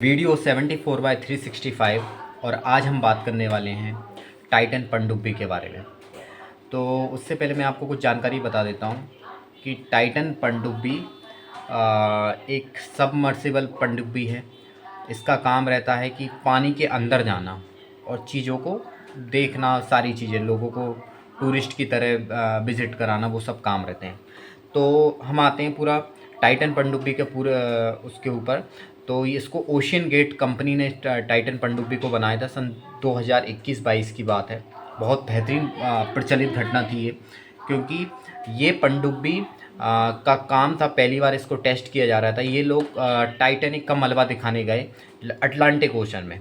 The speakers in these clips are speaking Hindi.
वीडियो 74/365 और आज हम बात करने वाले हैं टाइटन पनडुब्बी के बारे में। तो उससे पहले मैं आपको कुछ जानकारी बता देता हूँ कि टाइटन पनडुब्बी एक सबमर्सिबल पनडुब्बी है। इसका काम रहता है कि पानी के अंदर जाना और चीज़ों को देखना, सारी चीज़ें लोगों को टूरिस्ट की तरह विज़िट कराना, वो सब काम रहते हैं। तो हम आते हैं पूरा टाइटन पनडुब्बी के पूरे उसके ऊपर। तो ये इसको ओशियन गेट कंपनी ने टाइटन पनडुब्बी को बनाया था। सन 2021-22 की बात है। बहुत बेहतरीन प्रचलित घटना थी ये, क्योंकि ये पनडुब्बी का काम था, पहली बार इसको टेस्ट किया जा रहा था। ये लोग टाइटैनिक का मलबा दिखाने गए अटलांटिक ओशन में।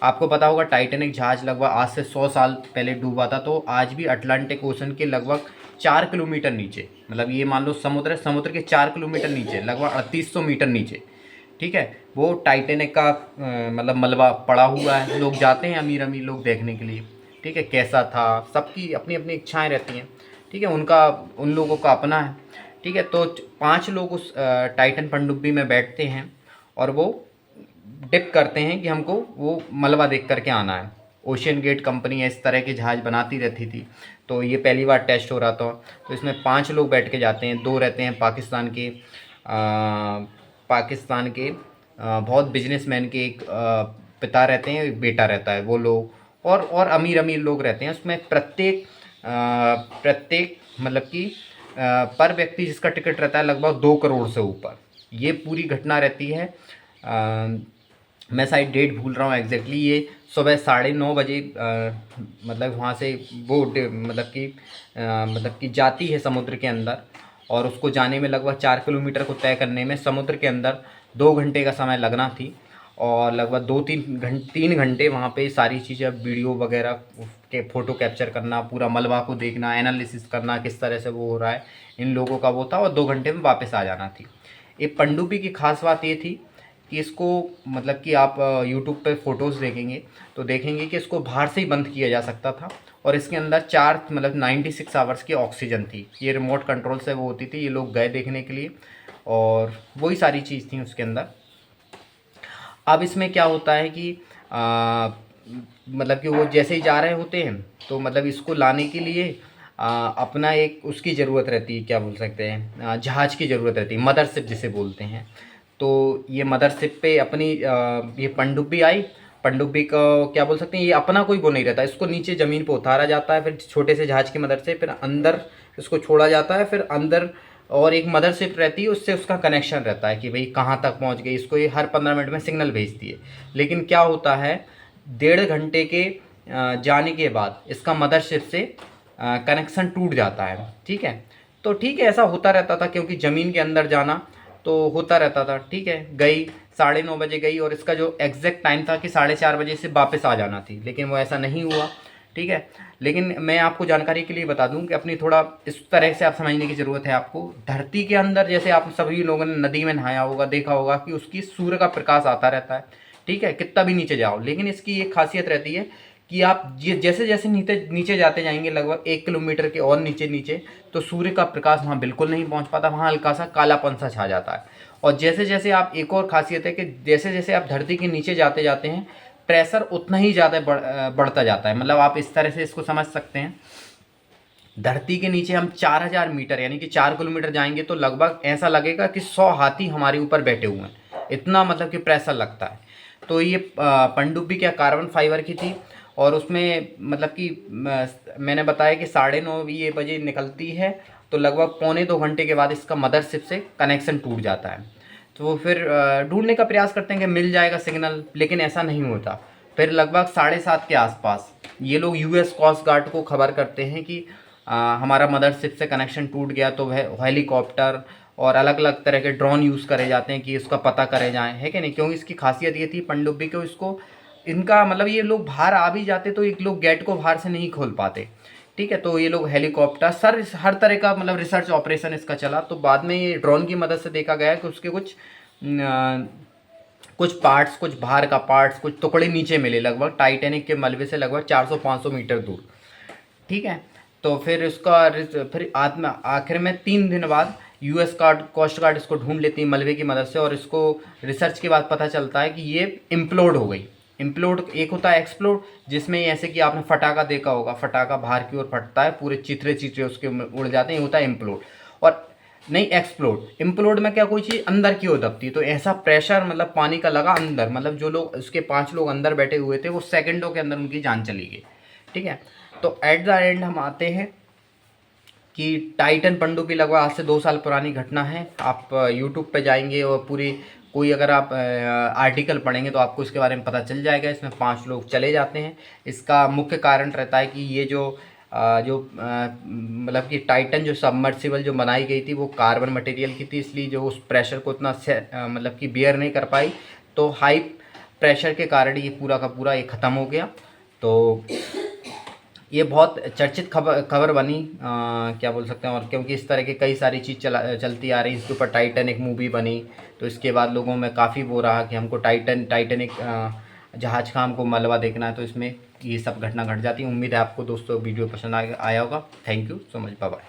आपको पता होगा टाइटैनिक जहाज़ लगभग आज से 100 साल पहले डूबा था, तो आज भी अटलांटिक ओशन के लगभग 4 किलोमीटर नीचे, मतलब ये मान लो समुद्र के 4 किलोमीटर नीचे, लगभग 3800 मीटर नीचे, ठीक है, वो टाइटैनिक का मतलब मलबा पड़ा हुआ है। लोग जाते हैं, अमीर अमीर लोग देखने के लिए, ठीक है। कैसा था, सबकी अपनी अपनी इच्छाएं रहती हैं, ठीक है, उनका उन लोगों का अपना है, ठीक है। तो 5 लोग उस टाइटन पनडुब्बी में बैठते हैं और वो डिप करते हैं कि हमको वो मलबा देख करके आना है। ओशियन गेट कंपनी इस तरह के जहाज़ बनाती रहती थी, तो ये पहली बार टेस्ट हो रहा था। तो इसमें 5 लोग बैठ के जाते हैं। 2 रहते हैं पाकिस्तान के बहुत बिजनेसमैन के, एक पिता रहते हैं, एक बेटा रहता है, वो लोग और अमीर अमीर लोग रहते हैं उसमें। प्रत्येक मतलब कि पर व्यक्ति जिसका टिकट रहता है लगभग 2 करोड़ से ऊपर। ये पूरी घटना रहती है। मैं शायद डेट भूल रहा हूँ एग्जैक्टली। ये सुबह 9:30 बजे मतलब वहाँ से वो मतलब कि जाती है समुद्र के अंदर, और उसको जाने में लगभग 4 किलोमीटर को तय करने में समुद्र के अंदर 2 घंटे का समय लगना थी। और लगभग 3 घंटे वहाँ पे सारी चीज़ें, वीडियो वगैरह के फ़ोटो कैप्चर करना, पूरा मलबा को देखना, एनालिसिस करना किस तरह से वो हो रहा है, इन लोगों का वो था। और 2 घंटे में वापस आ जाना थी। ये पनडुब्बी की खास बात ये थी कि इसको मतलब कि आप यूट्यूब पे फ़ोटोज़ देखेंगे तो देखेंगे कि इसको बाहर से ही बंद किया जा सकता था, और इसके अंदर 96 आवर्स की ऑक्सीजन थी। ये रिमोट कंट्रोल से वो होती थी। ये लोग गए देखने के लिए, और वही सारी चीज़ थी उसके अंदर। अब इसमें क्या होता है कि मतलब कि वो जैसे ही जा रहे होते हैं, तो मतलब इसको लाने के लिए अपना एक उसकी ज़रूरत रहती है, क्या बोल सकते हैं, जहाज़ की ज़रूरत रहती है, मदरशिप जिसे बोलते हैं। तो ये मदरशिप पे अपनी ये पनडुब्बी आई। पनडुब्बी का क्या बोल सकते हैं, ये अपना कोई वो नहीं रहता। इसको नीचे ज़मीन पे उतारा जाता है, फिर छोटे से जहाज़ की मदद से फिर अंदर इसको छोड़ा जाता है। फिर अंदर और एक मदरशिप रहती है, उससे उसका कनेक्शन रहता है कि भाई कहाँ तक पहुँच गई। इसको ये हर 15 मिनट में सिग्नल भेजती है। लेकिन क्या होता है, 1.5 घंटे के जाने के बाद इसका मदरशिप से कनेक्शन टूट जाता है, ठीक है। तो ठीक है, ऐसा होता रहता था, क्योंकि ज़मीन के अंदर जाना तो होता रहता था, ठीक है। गई 9:30 बजे गई, और इसका जो एग्जैक्ट टाइम था कि 4:30 बजे से वापस आ जाना थी, लेकिन वो ऐसा नहीं हुआ, ठीक है। लेकिन मैं आपको जानकारी के लिए बता दूं कि अपनी थोड़ा इस तरह से आप समझने की ज़रूरत है आपको। धरती के अंदर जैसे आप सभी लोगों ने नदी में नहाया होगा, देखा होगा कि उसकी सूर्य का प्रकाश आता रहता है, ठीक है, कितना भी नीचे जाओ। लेकिन इसकी एक खासियत रहती है कि आप जैसे जैसे नीचे नीचे जाते जाएंगे, लगभग 1 किलोमीटर के और नीचे नीचे, तो सूर्य का प्रकाश वहाँ बिल्कुल नहीं पहुँच पाता, वहाँ हल्का सा कालापन सा छा जाता है। और जैसे जैसे आप, एक और खासियत है कि जैसे जैसे आप धरती के नीचे जाते जाते हैं, प्रेशर उतना ही ज़्यादा बढ़ता जाता है। मतलब आप इस तरह से इसको समझ सकते हैं, धरती के नीचे हम 4000 मीटर यानी कि 4 किलोमीटर जाएंगे तो लगभग ऐसा लगेगा कि 100 हाथी हमारे ऊपर बैठे हुए हैं, इतना मतलब कि प्रेशर लगता है। तो ये पनडुब्बी क्या कार्बन फाइबर की थी, और उसमें मतलब कि मैंने बताया कि 9:30 बजे निकलती है, तो लगभग पौने 2 घंटे के बाद इसका मदरशिप से कनेक्शन टूट जाता है। तो फिर ढूंढने का प्रयास करते हैं कि मिल जाएगा सिग्नल, लेकिन ऐसा नहीं होता। फिर लगभग 7:30 के आसपास ये लोग यूएस कोस्ट गार्ड को खबर करते हैं कि हमारा मदरशिप से कनेक्शन टूट गया। तो वह हेलीकॉप्टर और अलग अलग तरह के ड्रोन यूज़ करे जाते हैं कि इसका पता करे जाएँ, है कि नहीं। क्योंकि इसकी खासियत ये थी पनडुब्बी को, इसको इनका मतलब ये लोग बाहर आ भी जाते तो एक लोग गेट को बाहर से नहीं खोल पाते, ठीक है। तो ये लोग हेलीकॉप्टर हर तरह का मतलब रिसर्च ऑपरेशन इसका चला। तो बाद में ये ड्रोन की मदद से देखा गया कि उसके कुछ पार्ट्स, कुछ बाहर का पार्ट्स, कुछ टुकड़े नीचे मिले, लगभग टाइटैनिक के मलबे से लगभग 400-500 मीटर दूर, ठीक है। तो फिर उसका फिर आखिर में 3 दिन बाद यूएस कोस्ट गार्ड इसको ढूंढ लेती है मलबे की मदद से, और इसको रिसर्च के बाद पता चलता है कि ये इम्प्लोड हो गई। इम्प्लोड एक होता है एक्सप्लोड, जिसमें ऐसे कि आपने फटाका देखा होगा, फटाका बाहर की ओर फटता है, पूरे चित्रे चित्रे उसके उड़ जाते हैं, ये होता है इम्प्लोड। और नहीं एक्सप्लोड, इम्प्लोड में क्या कोई चीज़ अंदर की ओर दबती है। तो ऐसा प्रेशर मतलब पानी का लगा अंदर, मतलब जो लोग उसके 5 लोग अंदर बैठे हुए थे वो सेकंडों के अंदर उनकी जान चली गई। ठीक है, तो एट द एंड हम आते हैं कि टाइटन पनडुब्बी लगभग आज से 2 साल पुरानी घटना है। आप यूट्यूब पे जाएंगे और पूरी कोई अगर आप आर्टिकल पढ़ेंगे तो आपको इसके बारे में पता चल जाएगा। इसमें 5 लोग चले जाते हैं। इसका मुख्य कारण रहता है कि ये जो मतलब कि टाइटन जो सबमर्सिबल जो बनाई गई थी वो कार्बन मटेरियल की थी, इसलिए जो उस प्रेशर को उतना मतलब कि बियर नहीं कर पाई, तो हाई प्रेशर के कारण ये पूरा का पूरा ये ख़त्म हो गया। तो ये बहुत चर्चित खबर बनी, क्या बोल सकते हैं, और क्योंकि इस तरह की कई सारी चीज़ चलती आ रही। इसके ऊपर टाइटन एक मूवी बनी, तो इसके बाद लोगों में काफ़ी वो रहा कि हमको टाइटैनिक जहाज का हमको मलबा देखना है। तो इसमें ये सब घटना घट जाती है। उम्मीद है आपको दोस्तों वीडियो पसंद आया होगा। Thank you so much, bye bye.